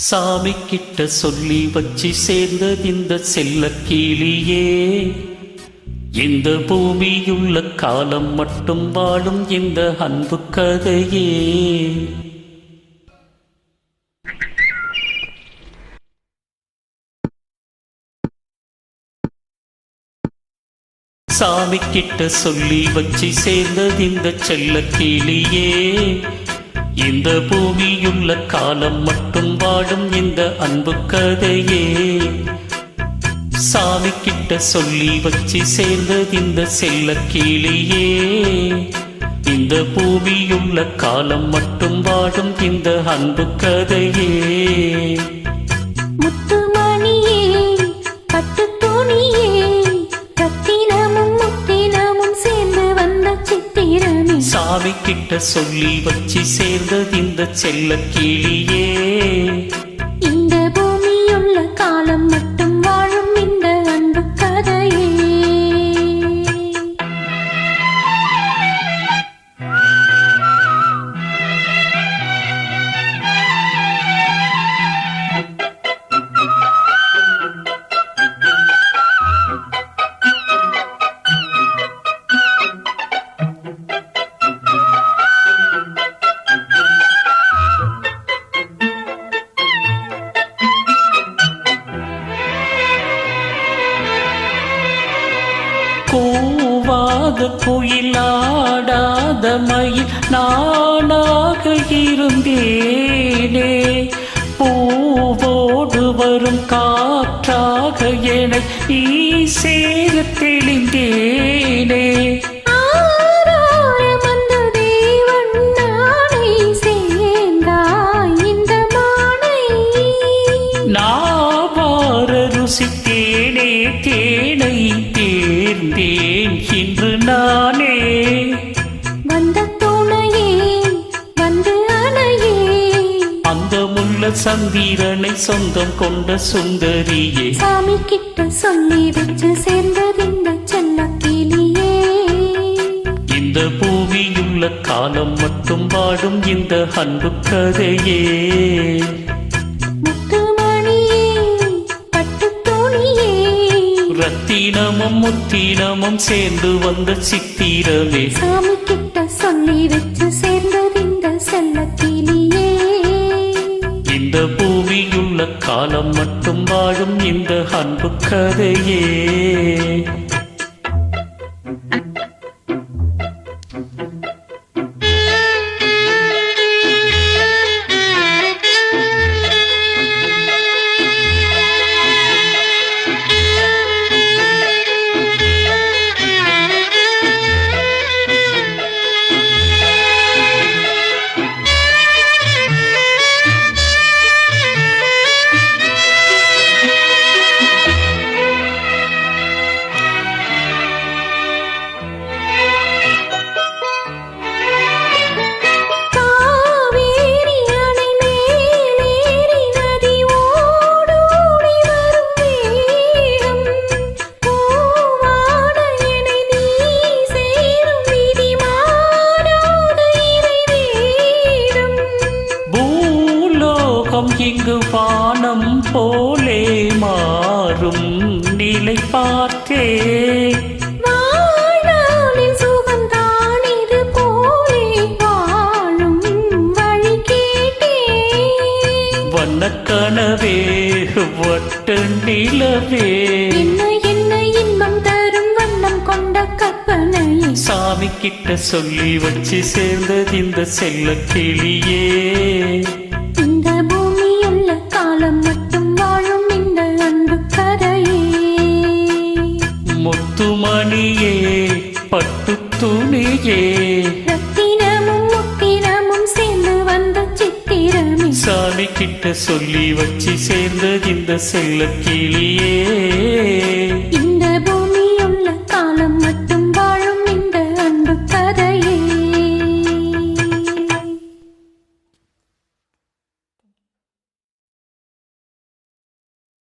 சாமி கிட்ட சொல்லி வச்சு சேர்ந்தது இந்த செல்ல கிளியே. இந்த பூமியுள்ள காலம் மட்டும் வாழும் இந்த அன்பு கதையே. சாமி கிட்ட சொல்லி வச்சு சேர்ந்தது இந்த செல்ல கிளியே. இந்த பூமியுள்ள காலம் மட்டும் வாழும் இந்த அன்பு கதையே. சாமி கிட்ட சொல்லி வச்சு சேர்ந்தது இந்த செல்ல கிளியே. இந்த பூமியுள்ள காலம் மட்டும் வாழும் இந்த அன்பு கதையே. சாமி கிட்ட சொல்லி வச்சு சேர்ந்தது இந்த செல்ல கிளியே. இந்த பூமியுள்ள காலம் மட்டும் வாழும் இந்த அன்பு கதையே. கூவாத குயிலாடாத மயில் நானாக இருந்தேனே. பூவோடு வரும் காற்றாக என நீ சேர தெளிந்தேனே. ருசித்தேனே தேனை தேர்ந்தேன் இன்று நானே. வந்த துணையே வந்து அணையே. அந்த முள்ள சந்திரனை சொந்தம் கொண்ட சுந்தரியே. சாமி கிட்ட சொல்லி வச்சு சேர்ந்தது இந்த செல்ல கிளியே. இந்த பூமியுள்ள காலம் மட்டும் வாழும் இந்த அன்பு கதையே. ரத்தினமும் முத்தினமும் சேர்ந்து வந்த சித்திரமே. சாமி கிட்ட சொல்லி வச்சு சேர்ந்தது இந்த செல்ல கிளியே. இந்த பூமியுள்ள காலம் மட்டும் வாழும் இந்த அன்பு கதையே. இங்கு வானம் போலே மாறும் நிலை பார்த்தே. சுகம் தான் இது போலே வாழும் வழி கேட்டே. வண்ணக்கனவே வட்ட நிலவே என்ன என்ன இன்பம் தரும் வண்ணம் கொண்ட கற்பனை. சாமி கிட்ட சொல்லி வச்சு சேர்ந்தது இந்த செல்ல கிளியே. இந்த பூமியுள்ள காலம் மட்டும் வாழும் இந்த அன்பு கதையே. முத்துமணியே பட்டு துணியே. ரத்தினமும் முத்தினமும் சேர்ந்து வந்த சித்திரமே. சாமி கிட்ட சொல்லி வச்சு சேர்ந்தது இந்த செல்ல கிளியே.